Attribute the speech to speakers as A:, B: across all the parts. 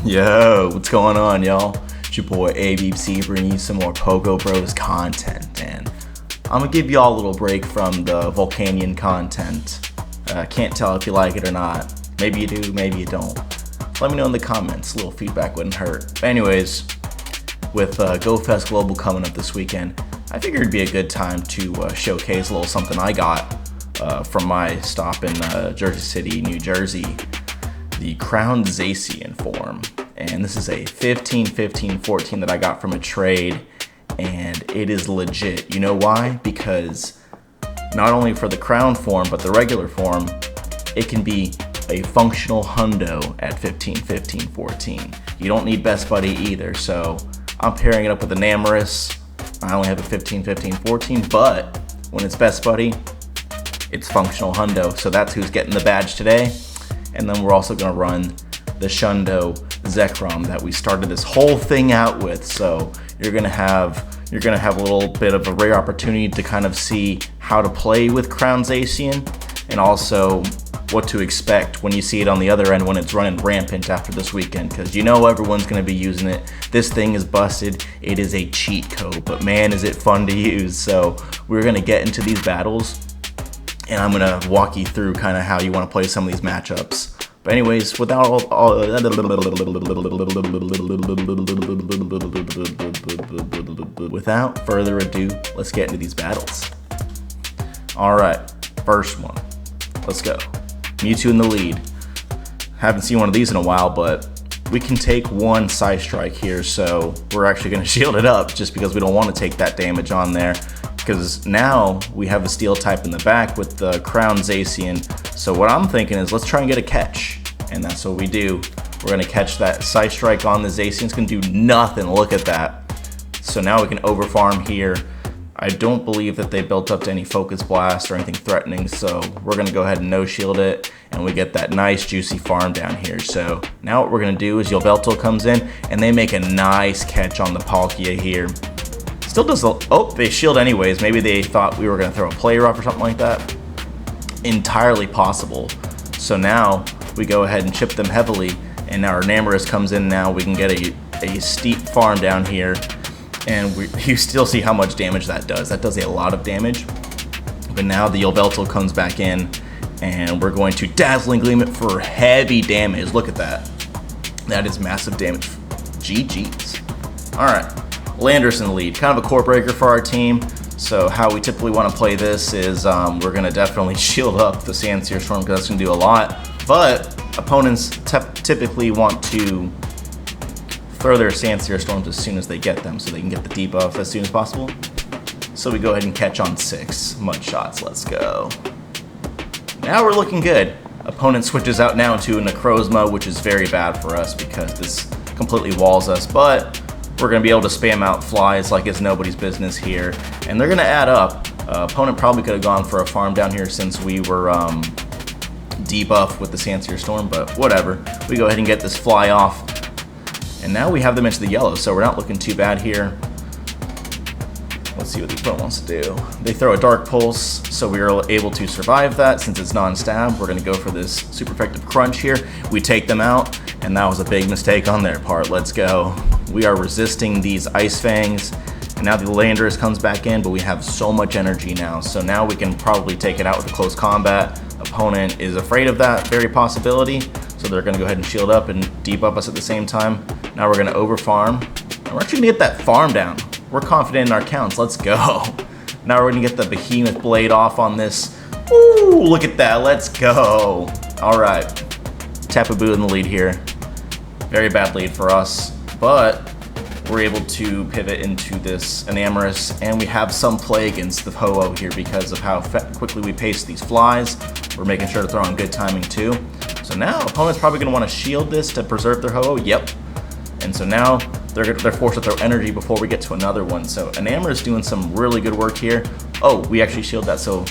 A: Yo, what's going on, y'all? It's your boy ABC bringing you some more Pogo Bros content, and I'm gonna give y'all a little break from the Volcanian content. Can't tell if you like it or not. Maybe you do, maybe you don't. Let me know in the comments. A little feedback wouldn't hurt. But anyways, with GoFest Global coming up this weekend, I figured it'd be a good time to showcase a little something I got from my stop in Jersey City, New Jersey. The crownedzacian form, and this is a 15-15-14 that I got from a trade, and it is legit. You know why? Because not only for the crown form but the regular form, it can be a functional hundo at 15-15-14. You don't need best buddy either, so I'm pairing it up with enamorus. I only have a 15-15-14, but when it's best buddy, it's functional hundo, so that's who's getting the badge today. And then we're also going to run the Shundo Zekrom that we started this whole thing out with. So you're going to have a little bit of a rare opportunity to kind of see how to play with crownedzacian, and also what to expect when you see it on the other end when it's running rampant after this weekend, because you know everyone's going to be using it. This thing is busted. It is a cheat code, but man, is it fun to use. So we're going to get into these battles, and I'm gonna walk you through kind of how you want to play some of these matchups. But anyways, without further ado, let's get into these battles. All right, first one. Let's go. Mewtwo in the lead. Haven't seen one of these in a while, but we can take one side strike here, so we're actually gonna shield it up just because we don't want to take that damage on there. Because now we have a steel type in the back with the crownedzacian. So what I'm thinking is let's try and get a catch. And that's what we do. We're gonna catch that side strike on the Zacian. It's gonna do nothing, look at that. So now we can overfarm here. I don't believe that they built up to any focus blast or anything threatening. So we're gonna go ahead and no shield it. And we get that nice juicy farm down here. So now what we're gonna do is Yveltal comes in and they make a nice catch on the Palkia here. Still does, oh, they shield anyways. Maybe they thought we were gonna throw a play rough or something like that. Entirely possible. So now we go ahead and chip them heavily, and now our enamorus comes in. Now we can get a steep farm down here, and you still see how much damage that does. That does a lot of damage. But now the Yveltal comes back in, and we're going to dazzling gleam it for heavy damage. Look at that. That is massive damage. GG's. All right. Landorus in the lead, kind of a core breaker for our team. So how we typically want to play this is we're going to definitely shield up the Sandsear Storm because that's going to do a lot. But opponents typically want to throw their Sandsear Storms as soon as they get them so they can get the debuff as soon as possible. So we go ahead and catch on 6 mud shots. Let's go. Now we're looking good. Opponent switches out now into a necrozma, which is very bad for us because this completely walls us. But we're going to be able to spam out flies like it's nobody's business here. And they're going to add up. Opponent probably could have gone for a farm down here since we were debuffed with the Sandsear Storm, but whatever. We go ahead and get this fly off. And now we have them into the yellow, so we're not looking too bad here. Let's see what the opponent wants to do. They throw a Dark Pulse, so we are able to survive that since it's non-stab. We're going to go for this super effective crunch here. We take them out, and that was a big mistake on their part. Let's go. We are resisting these Ice Fangs, and now the Landorus comes back in, but we have so much energy now. So now we can probably take it out with a close combat. Opponent is afraid of that very possibility, so they're going to go ahead and shield up and debuff us at the same time. Now we're going to overfarm, and we're actually going to get that farm down. We're confident in our counts. Let's go. Now we're going to get the Behemoth Blade off on this. Ooh, look at that. Let's go. All right. Tapu Buu in the lead here. Very bad lead for us, but we're able to pivot into this enamorus, and we have some play against the Ho-Oh here because of how quickly we pace these flies. We're making sure to throw on good timing too. So now opponent's probably going to want to shield this to preserve their Ho-Oh. Yep. And so now they're forced to throw energy before we get to another one. So enamorus doing some really good work here. Oh, we actually shield that, so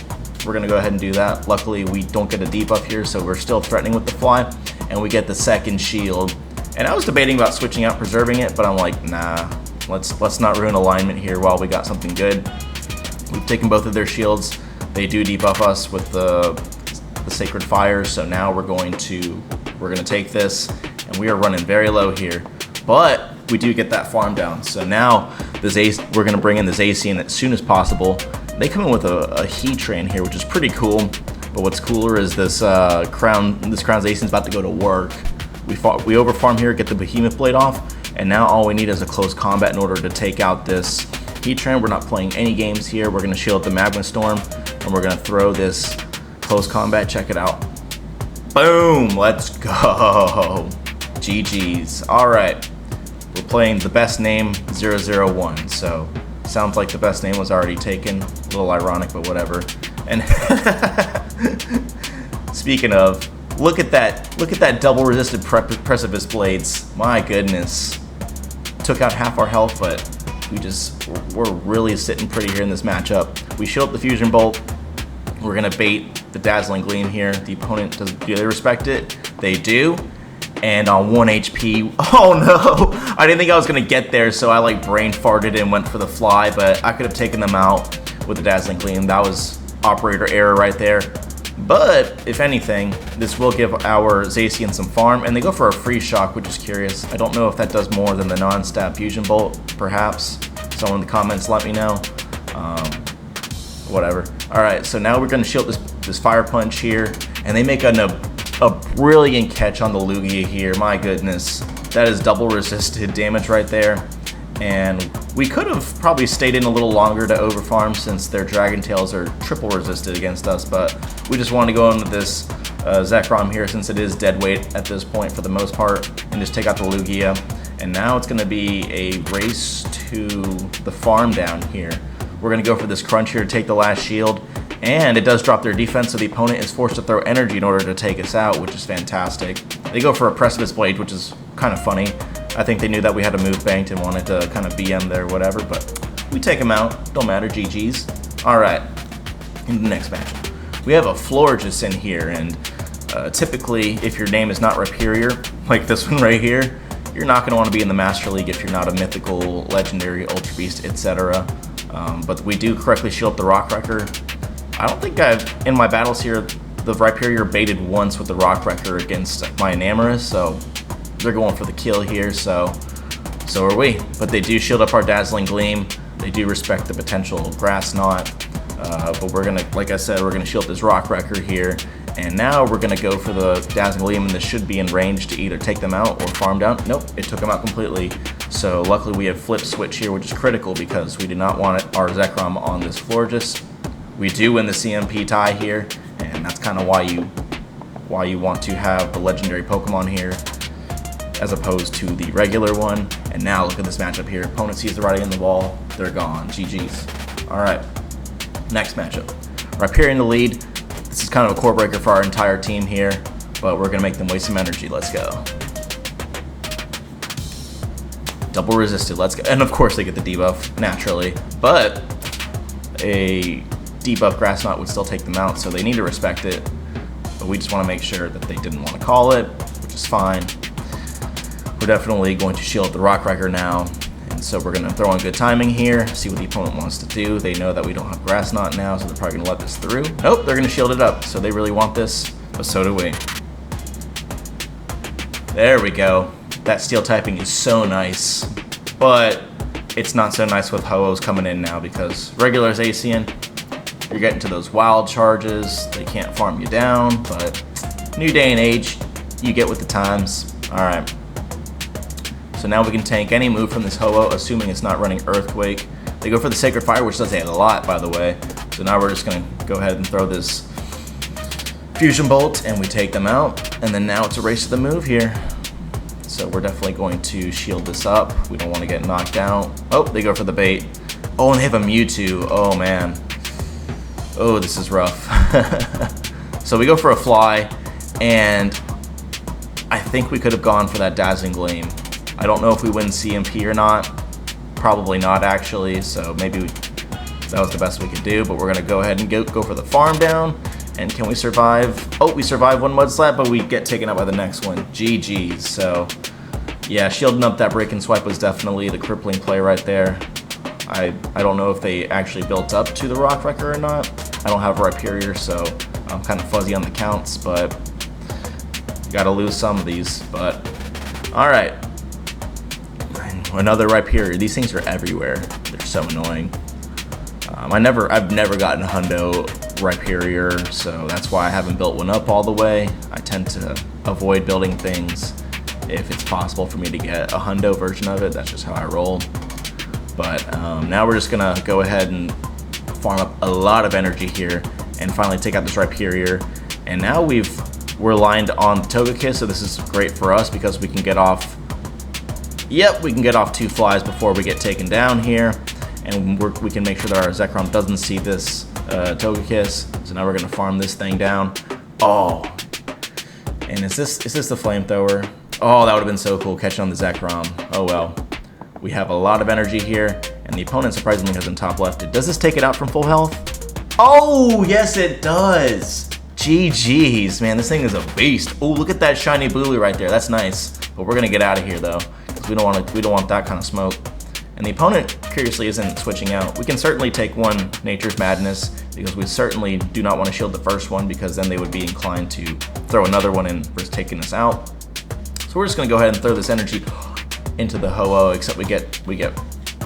A: we're going to go ahead and do that. Luckily, we don't get a debuff here, so we're still threatening with the fly, and we get the second shield. And I was debating about switching out preserving it, but I'm like, nah, let's not ruin alignment here while we got something good. We've taken both of their shields. They do debuff us with the Sacred Fire, so now we're going to take this and we are running very low here. But we do get that farm down. So now we're going to bring in the Zacian as soon as possible. They come in with a Heatran here, which is pretty cool. But what's cooler is this crownedzacian is about to go to work. We overfarm here, get the Behemoth Blade off, and now all we need is a close combat in order to take out this Heatran. We're not playing any games here. We're going to shield the Magma Storm, and we're going to throw this close combat. Check it out. Boom! Let's go! GG's. Alright. We're playing the best name 001, so sounds like the best name was already taken. A little ironic, but whatever. And speaking of, look at that double resisted Precipice Blades. My goodness. Took out half our health, but we're really sitting pretty here in this matchup. We shield the Fusion Bolt. We're gonna bait the Dazzling Gleam here. The opponent, do they respect it? They do. And on 1 HP, oh no! I didn't think I was gonna get there, so I like brain farted and went for the fly, but I could have taken them out with the Dazzling Gleam. That was operator error right there. But if anything, this will give our Zacian some farm, and they go for a Freeze Shock, which is curious. I don't know if that does more than the non-stab Fusion Bolt, perhaps. Someone in the comments let me know. Whatever. Alright, so now we're going to shield this Fire Punch here, and they make a brilliant catch on the Lugia here. My goodness. That is double resisted damage right there. And we could have probably stayed in a little longer to overfarm since their Dragon Tails are triple resisted against us, but we just want to go into this Zekrom here since it is dead weight at this point for the most part, and just take out the Lugia. And now it's going to be a race to the farm down here. We're going to go for this crunch here to take the last shield, and it does drop their defense, so the opponent is forced to throw energy in order to take us out, which is fantastic. They go for a Precipice Blade, which is kind of funny. I think they knew that we had a move banked and wanted to kind of BM there or whatever, but we take them out. Don't matter, GG's. Alright, in the next match. We have a Florges in here, and typically, if your name is not Rhyperior, like this one right here, you're not going to want to be in the Master League if you're not a mythical, legendary, Ultra Beast, etc. But we do correctly shield the Rock Wrecker. I don't think in my battles here, the Rhyperior baited once with the Rock Wrecker against my Enamorus, so they're going for the kill here, so are we. But they do shield up our Dazzling Gleam. They do respect the potential Grass Knot. But we're gonna, like I said, we're gonna shield this Rock Wrecker here. And now we're gonna go for the Dazzling Gleam, and this should be in range to either take them out or farm down. Nope, it took them out completely. So luckily we have Flip Switch here, which is critical because we did not want our Zekrom on this Florges. We do win the CMP tie here, and that's kind of why you want to have the legendary Pokemon here as opposed to the regular one. And now look at this matchup here. Opponent sees the writing on the wall. They're gone. GG's. Alright. Next matchup. Rhyperior in the lead. This is kind of a core breaker for our entire team here, but we're going to make them waste some energy. Let's go. Double resisted. Let's go. And of course they get the debuff, naturally. But a debuff Grass Knot would still take them out, so they need to respect it. But we just want to make sure that they didn't want to call it, which is fine. We're definitely going to shield the Rock Wrecker now, and so we're going to throw in good timing here, see what the opponent wants to do. They know that we don't have Grass Knot now, so they're probably going to let this through. Nope, they're going to shield it up, so they really want this, but so do we. There we go. That steel typing is so nice, but it's not so nice with Ho-Ohs coming in now because regular Zacian, you're getting to those wild charges. They can't farm you down, but new day and age, you get with the times. Alright. So now we can tank any move from this Ho-Oh, assuming it's not running Earthquake. They go for the Sacred Fire, which does a lot, by the way. So now we're just going to go ahead and throw this Fusion Bolt, and we take them out. And then now it's a race to the move here. So we're definitely going to shield this up. We don't want to get knocked out. Oh, they go for the bait. Oh, and they have a Mewtwo. Oh, man. Oh, this is rough. So we go for a Fly, and I think we could have gone for that Dazzling Gleam. I don't know if we win CMP or not. Probably not, actually, so maybe that was the best we could do, but we're going to go ahead and go for the farm down. And can we survive? Oh, we survive one Mud Slap, but we get taken out by the next one. GG's. So, yeah, shielding up that Break and Swipe was definitely the crippling play right there. I don't know if they actually built up to the Rock Wrecker or not. I don't have a Rhyperior, so I'm kind of fuzzy on the counts, but gotta lose some of these. But Alright. Another Rhyperior. These things are everywhere. They're so annoying. I've never gotten a hundo Rhyperior, so that's why I haven't built one up all the way. I tend to avoid building things if it's possible for me to get a hundo version of it. That's just how I roll. But now we're just gonna go ahead and farm up a lot of energy here and finally take out this Rhyperior. And now we're lined on the Togekiss, so this is great for us because we can get off. Yep, we can get off 2 flies before we get taken down here, and we can make sure that our Zekrom doesn't see this Togekiss. So now we're gonna farm this thing down. Oh, and is this the flamethrower? Oh, that would have been so cool catching on the Zekrom. Oh well. We have a lot of energy here, and the opponent surprisingly hasn't top lefted. Does this take it out from full health? Oh, yes it does. GG's, man, this thing is a beast. Oh, look at that shiny Bulu right there. That's nice. But we're gonna get out of here though, because we don't want that kind of smoke. And the opponent curiously isn't switching out. We can certainly take one Nature's Madness, because we certainly do not want to shield the first one, because then they would be inclined to throw another one in versus taking us out. So we're just gonna go ahead and throw this energy into the Ho-Oh, except we get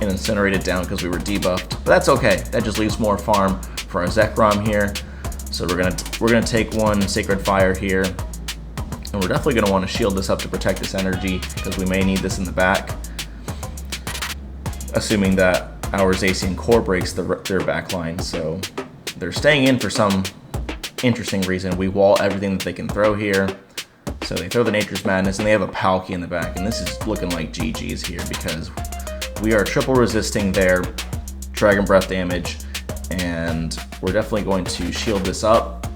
A: incinerated down because we were debuffed. But that's okay. That just leaves more farm for our Zekrom here. So we're gonna take one Sacred Fire here, and we're definitely gonna want to shield this up to protect this energy because we may need this in the back. Assuming that our Zacian core breaks their back line, so they're staying in for some interesting reason. We wall everything that they can throw here. So they throw the Nature's Madness, and they have a Palkia in the back, and this is looking like GG's here because we are triple resisting their Dragon Breath damage, and we're definitely going to shield this up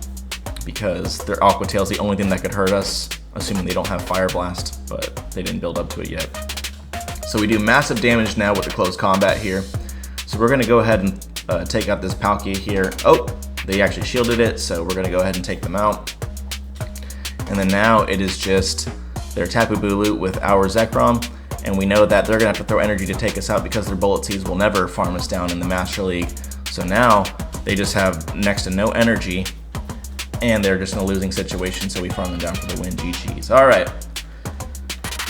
A: because their Aqua Tail is the only thing that could hurt us, assuming they don't have Fire Blast, but they didn't build up to it yet. So we do massive damage now with the close combat here. So we're going to go ahead and take out this Palkia here. Oh, they actually shielded it, so we're going to go ahead and take them out. And then now it is just their Tapu Bulu with our Zekrom, and we know that they're going to have to throw energy to take us out because their Bullet Seeds will never farm us down in the Master League. So now they just have next to no energy, and they're just in a losing situation, so we farm them down for the win. GG's. Alright,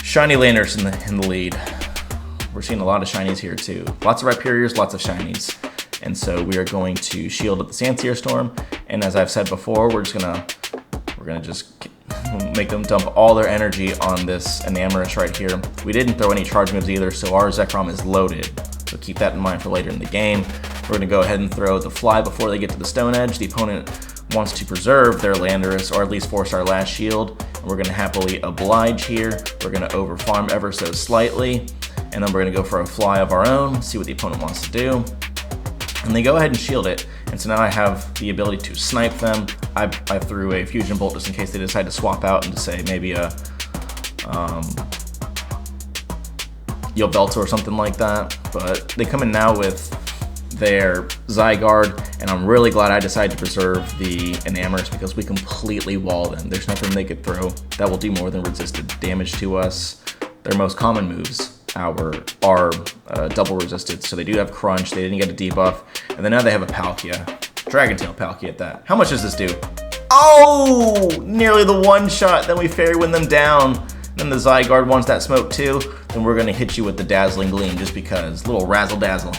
A: Shiny Landers in the lead. We're seeing a lot of shinies here too. Lots of Rhyperiors, lots of shinies. And so we are going to shield at the Sancier Storm, and as I've said before, we're gonna just make them dump all their energy on this enamorus right here. We didn't throw any charge moves either, so our Zekrom is loaded. So keep that in mind for later in the game. We're gonna go ahead and throw the Fly before they get to the Stone Edge. The opponent wants to preserve their Landorus, or at least force our last shield. And we're gonna happily oblige here. We're gonna overfarm ever so slightly. And then we're gonna go for a Fly of our own, see what the opponent wants to do. And they go ahead and shield it. And so now I have the ability to snipe them. I threw a Fusion Bolt just in case they decide to swap out into, say, maybe a Yveltal or something like that. But they come in now with their Zygarde, and I'm really glad I decided to preserve the Enamorus because we completely wall them. There's nothing they could throw that will do more than resisted damage to us. Their most common moves are double resisted, so they do have Crunch, they didn't get a debuff, and then now they have a Palkia. Dragon Tail Palkia at that. How much does this do? Oh! Nearly the one shot, then we Fairy Wind them down. Then the Zygarde wants that smoke too, then we're gonna hit you with the Dazzling Gleam just because. Little razzle dazzle.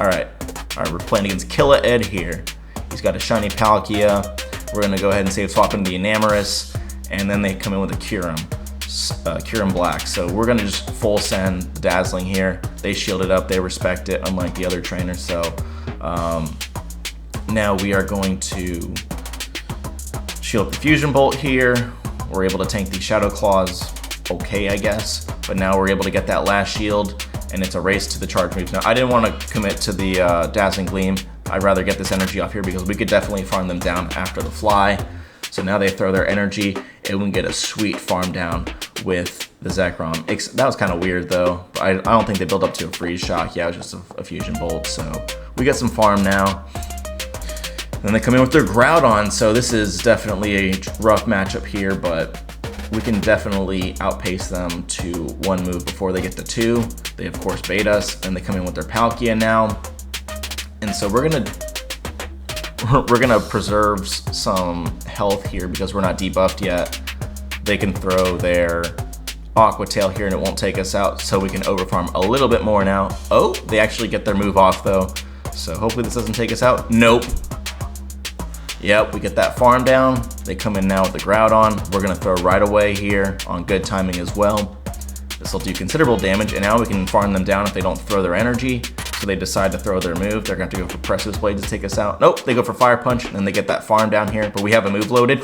A: Alright, we're playing against Killa Ed here. He's got a shiny Palkia. We're gonna go ahead and save swap into the Enamorus, and then they come in with a Kyurem Black. So we're gonna just full send the Dazzling here. They shield it up, they respect it, unlike the other trainers. So now we are going to shield the Fusion Bolt here. We're able to tank the Shadow Claws, okay, I guess. But now we're able to get that last shield, and it's a race to the charge moves. Now, I didn't want to commit to the Dazzling Gleam. I'd rather get this energy off here because we could definitely farm them down after the Fly. So now they throw their energy, and we can get a sweet farm down with the Zekrom. That was kind of weird, though. I don't think they built up to a Freeze Shock. Yeah, it was just a Fusion Bolt. So we got some farm now. Then they come in with their Groudon, so this is definitely a rough matchup here, but we can definitely outpace them to one move before they get to two. They, of course, bait us, and they come in with their Palkia now. And so we're gonna preserve some health here because we're not debuffed yet. they can throw their Aqua Tail here and it won't take us out, so we can overfarm a little bit more now. Oh, they actually get their move off though, so hopefully this doesn't take us out. Nope. Yep, we get that farm down. They come in now with the Groudon. We're gonna throw right away here on good timing as well. This will do considerable damage, and now we can farm them down if they don't throw their energy. So they decide to throw their move. They're going to have to go for Precious Blade to take us out. Nope, they go for Fire Punch, and then they get that farm down here. But we have a move loaded.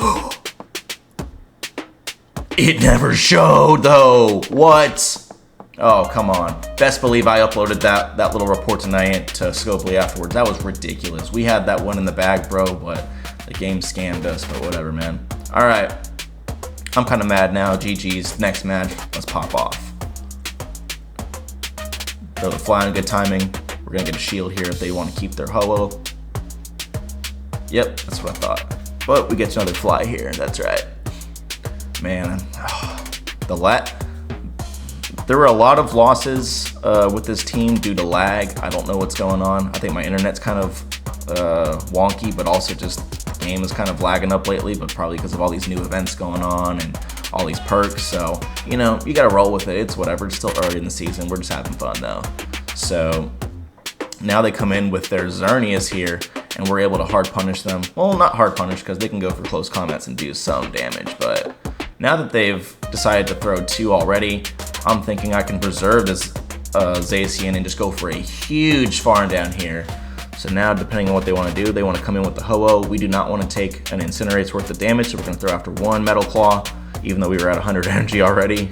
A: It never showed, though. What? Oh, come on. Best believe I uploaded that little report tonight to Scopely afterwards. That was ridiculous. We had that one in the bag, bro, but the game scammed us, but whatever, man. All right. I'm kind of mad now. GG's. Next match. Let's pop off. Throw the fly on good timing. We're going to get a shield here if they want to keep their Ho-Oh. Yep, that's what I thought. But we get another fly here. That's right. Man, there were a lot of losses with this team due to lag. I don't know what's going on. I think my internet's kind of wonky, but also just the game is kind of lagging up lately, but probably because of all these new events going on and all these perks. So, you know, you gotta roll with it. It's whatever. It's still early in the season. We're just having fun though. So now they come in with their Xerneas here, and we're able to hard punish them. Well, not hard punish, because they can go for close combats and do some damage, but now that they've decided to throw 2 already, I'm thinking I can preserve this Zacian and just go for a huge farm down here. So now, depending on what they want to do, they want to come in with the Ho-Oh. We do not want to take an Incinerate's worth of damage, so we're going to throw after 1 Metal Claw, even though we were at 100 energy already.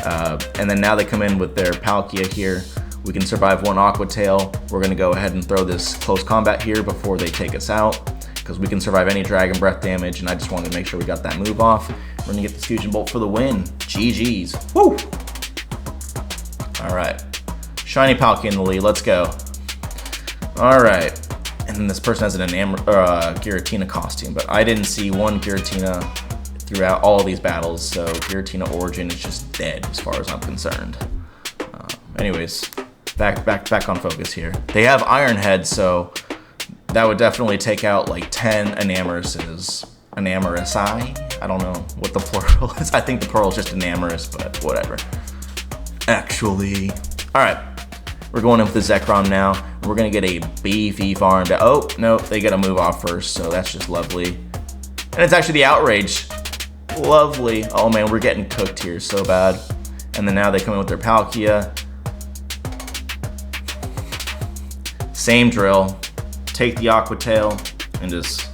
A: And then now they come in with their Palkia here. We can survive 1 Aqua Tail. We're going to go ahead and throw this close combat here before they take us out, because we can survive any Dragon Breath damage, and I just wanted to make sure we got that move off. We're going to get the Fusion Bolt for the win. GG's. Woo! Alright. Shiny Palkia in the lead. Let's go. Alright. And then this person has an Giratina costume, but I didn't see 1 Giratina throughout all these battles, so Giratina Origin is just dead as far as I'm concerned. Anyways, back on focus here. They have Iron Head, so that would definitely take out like 10 enamoruses. Enamorusi? I don't know what the plural is. I think the plural is just enamorus, but whatever. Actually. Alright, we're going in with the Zekrom now. We're going to get a beefy farm down. Oh, no, they got to move off first, so that's just lovely. And it's actually the Outrage. Lovely. Oh man, we're getting cooked here so bad. And then now they come in with their Palkia. Same drill. Take the Aqua Tail and just...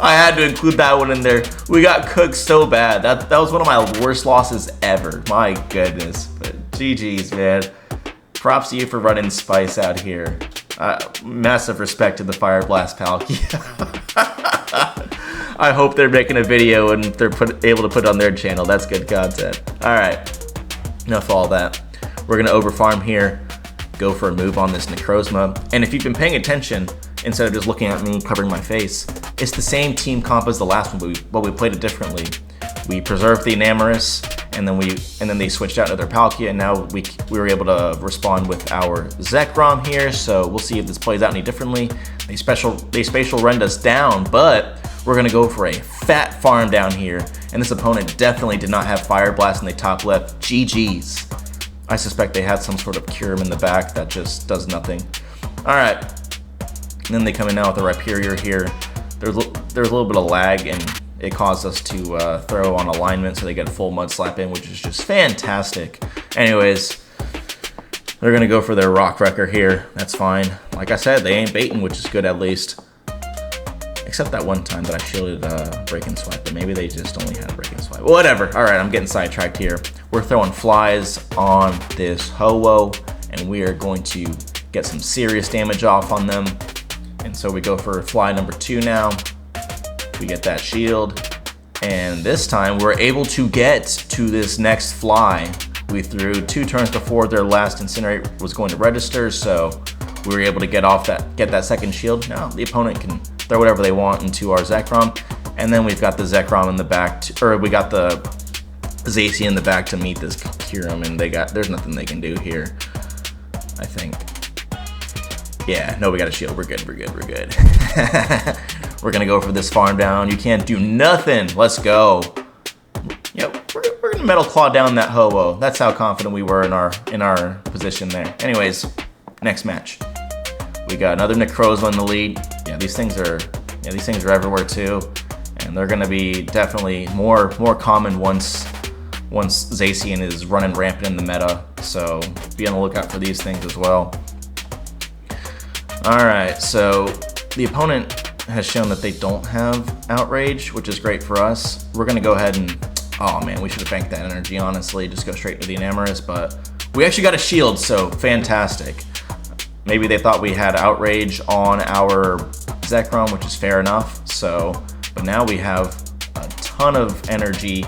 A: I had to include that one in there. We got cooked so bad. That was one of my worst losses ever. My goodness. But GG's, man. Props to you for running Spice out here. Massive respect to the Fire Blast Palkia. I hope they're making a video and they're able to put it on their channel. That's good content. Alright. Enough of all that. We're going to overfarm here. Go for a move on this Necrozma. And if you've been paying attention, instead of just looking at me covering my face, it's the same team comp as the last one, but we played it differently. We preserved the Enamorus, and then they switched out to their Palkia, and now we were able to respond with our Zekrom here. So we'll see if this plays out any differently. They spatial rend us down, but we're gonna go for a fat farm down here. And this opponent definitely did not have Fire Blast in the top left. GG's. I suspect they had some sort of Kyurem in the back that just does nothing. All right. And then they come in now with the Rhyperior here. There's a little bit of lag, and it caused us to throw on alignment, so they get a full Mud Slap in, which is just fantastic. Anyways, they're going to go for their Rock Wrecker here. That's fine. Like I said, they ain't baiting, which is good at least. Except that one time that I shielded Break and Swipe, but maybe they just only had Break and Swipe. Whatever. All right, I'm getting sidetracked here. We're throwing flies on this Ho-Oh, and we are going to get some serious damage off on them. And so we go for fly number 2 now. We get that shield, and this time we're able to get to this next fly. We threw 2 turns before their last Incinerate was going to register, so we were able to get that second shield. Now the opponent can throw whatever they want into our Zekrom, and then we've got the Zekrom in the back, or we got the Zacian in the back to meet this kyurem, and there's nothing they can do here, I think. Yeah, no, we got a shield. We're good. We're gonna go for this farm down. You can't do nothing. Let's go. Yep, we're gonna metal claw down that ho-oh. That's how confident we were in our position there. Anyways, next match. We got another necrozma in the lead. Yeah, these things are everywhere too, and they're gonna be definitely more common once Zacian is running rampant in the meta. So be on the lookout for these things as well. All right, so the opponent has shown that they don't have outrage, which is great for us. We're gonna go ahead and, oh man, we should have banked that energy, honestly, just go straight to the enamorus, but we actually got a shield, so fantastic. Maybe they thought we had outrage on our zekrom, which is fair enough, but now we have a ton of energy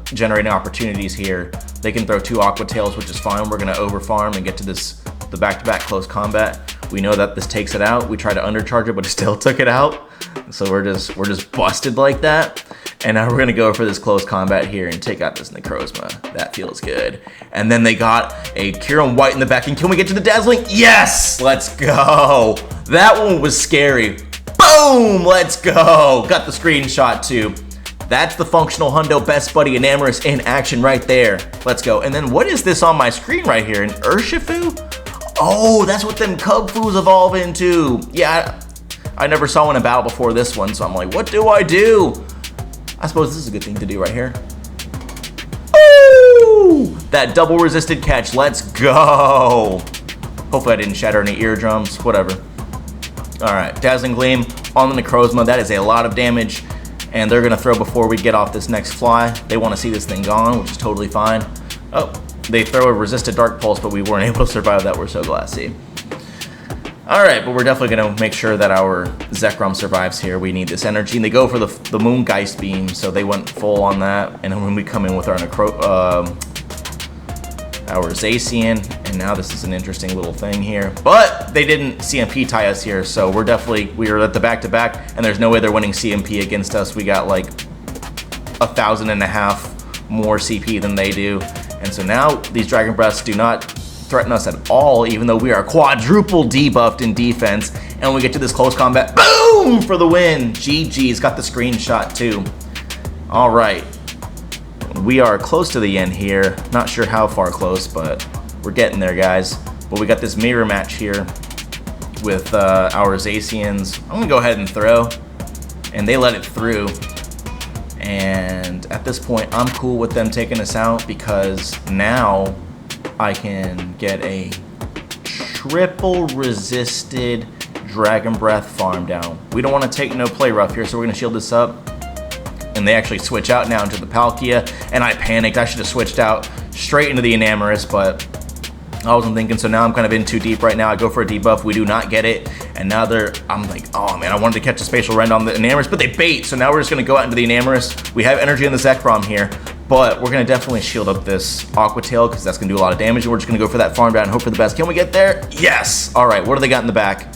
A: generating opportunities here. They can throw 2 aqua tails, which is fine. We're gonna overfarm and get to the back-to-back close combat. We know that this takes it out. We tried to undercharge it, but it still took it out. So we're just busted like that. And now we're gonna go for this close combat here and take out this necrozma. That feels good. And then they got a kyurem white in the back. And can we get to the dazzling? Yes! Let's go. That one was scary. Boom! Let's go. Got the screenshot too. That's the functional hundo best buddy enamorus in action right there. Let's go. And then what is this on my screen right here? An Urshifu? Oh, that's what them Kubfus evolve into. Yeah, I never saw one in battle before this one, so I'm like, what do I do? I suppose this is a good thing to do right here. Ooh! That double resisted catch, let's go. Hopefully I didn't shatter any eardrums, whatever. All right, Dazzling Gleam on the necrozma. That is a lot of damage, and they're gonna throw before we get off this next fly. They wanna see this thing gone, which is totally fine. Oh. They throw a resisted dark pulse, but we weren't able to survive that. We're so glassy. All right, but we're definitely gonna make sure that our zekrom survives here. We need this energy, and they go for the Moongeist beam, so they went full on that. And then when we come in with our Zacian, and now this is an interesting little thing here. But they didn't CMP tie us here, so we were at the back-to-back, and there's no way they're winning CMP against us. We got like 1,500 more CP than they do. And so now these Dragon Breaths do not threaten us at all, even though we are quadruple debuffed in defense. And when we get to this close combat, boom, for the win. GG's, got the screenshot too. All right, we are close to the end here. Not sure how far close, but we're getting there, guys. But we got this mirror match here with our Zacians. I'm gonna go ahead and throw, and they let it through. And at this point, I'm cool with them taking us out because now I can get a triple resisted Dragon Breath farm down. We don't want to take no play rough here, so we're going to shield this up. And they actually switch out now into the Palkia, and I panicked. I should have switched out straight into the enamorus, but I wasn't thinking, so now I'm kind of in too deep right now. I go for a debuff, we do not get it, and now I'm like, oh man, I wanted to catch a spatial rend on the enamorus, but they bait, so now we're just gonna go out into the enamorus. We have energy on the zekrom here, but we're gonna definitely shield up this aqua tail because that's gonna do a lot of damage, and we're just gonna go for that farm down and hope for the best. Can we get there? Yes! All right, what do they got in the back?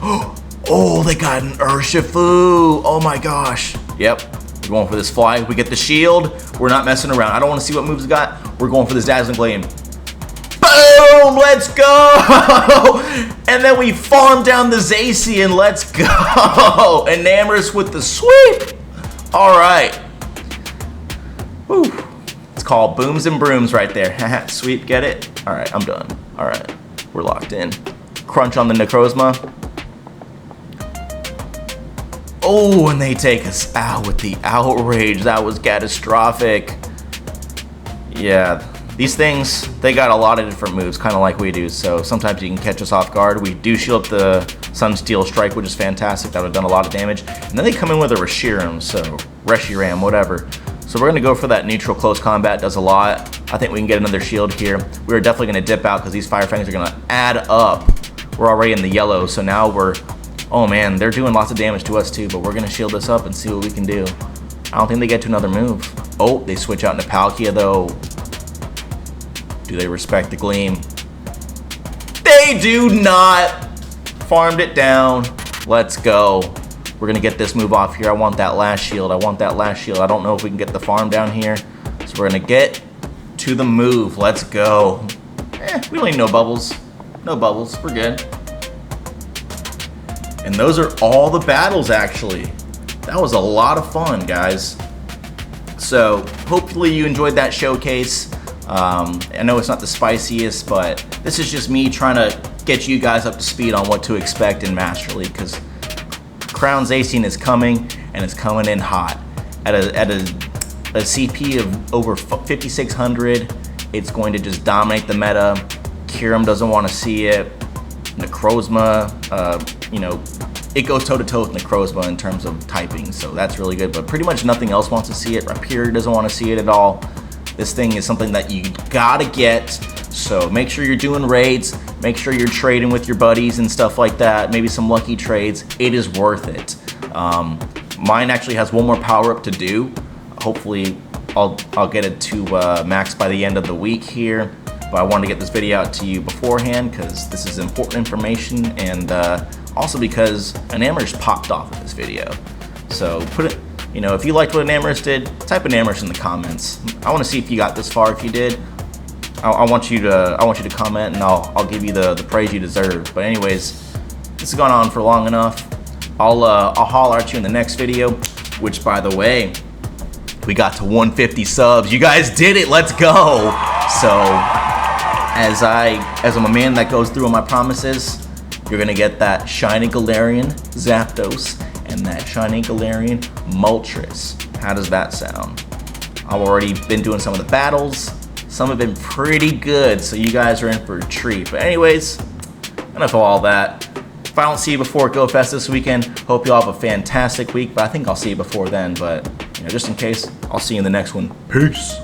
A: Oh, they got an Urshifu! Oh my gosh. Yep, we're going for this fly. We get the shield. We're not messing around. I don't want to see what moves we got. We're going for this Dazzling Gleam. Boom! Let's go! And then we farm down the Zacian. Let's go! Enamorus with the sweep. All right. Whew. It's called booms and brooms right there. Sweep, get it? All right, I'm done. All right, we're locked in. Crunch on the necrozma. Oh, and they take us out with the outrage. That was catastrophic. Yeah, these things, they got a lot of different moves, kind of like we do, so sometimes you can catch us off guard. We do shield up the Sunsteel Strike, which is fantastic. That would have done a lot of damage. And then they come in with a Reshiram, whatever. So we're going to go for that neutral close combat. Does a lot. I think we can get another shield here. We're definitely going to dip out because these Fire Fangs are going to add up. We're already in the yellow, so now oh man, they're doing lots of damage to us too, but we're going to shield this up and see what we can do. I don't think they get to another move. Oh, they switch out into Palkia though. Do they respect the Gleam? They do not! Farmed it down. Let's go. We're going to get this move off here. I want that last shield. I want that last shield. I don't know if we can get the farm down here. So we're going to get to the move. Let's go. We don't need no bubbles. No bubbles. We're good. And those are all the battles, actually. That was a lot of fun, guys. So hopefully you enjoyed that showcase. I know it's not the spiciest, but this is just me trying to get you guys up to speed on what to expect in Master League, because Crownedzacian is coming, and it's coming in hot. At a CP of over 5,600, it's going to just dominate the meta. Kyurem doesn't want to see it. Necrozma, you know, it goes toe-to-toe with Necrozma in terms of typing, so that's really good, but pretty much nothing else wants to see it. Rapier doesn't want to see it at all. This thing is something that you gotta get, so make sure you're doing raids, make sure you're trading with your buddies and stuff like that, maybe some lucky trades. It is worth it. Mine actually has one more power-up to do. Hopefully I'll get it to max by the end of the week here. But I wanted to get this video out to you beforehand because this is important information, and also because enamorus popped off in this video. So put it, you know, if you liked what enamorus did, type enamorus in the comments. I want to see if you got this far. If you did, I want you to comment, and I'll give you the praise you deserve. But anyways, this has gone on for long enough. I'll holler at you in the next video, which, by the way, we got to 150 subs. You guys did it. Let's go. So as I'm a man that goes through on my promises, you're gonna get that shiny Galarian Zapdos and that shiny Galarian Moltres. How does that sound? I've already been doing some of the battles. Some have been pretty good, so you guys are in for a treat. But anyways, enough of all that. If I don't see you before Go Fest this weekend, hope you all have a fantastic week. But I think I'll see you before then. But you know, just in case, I'll see you in the next one. Peace.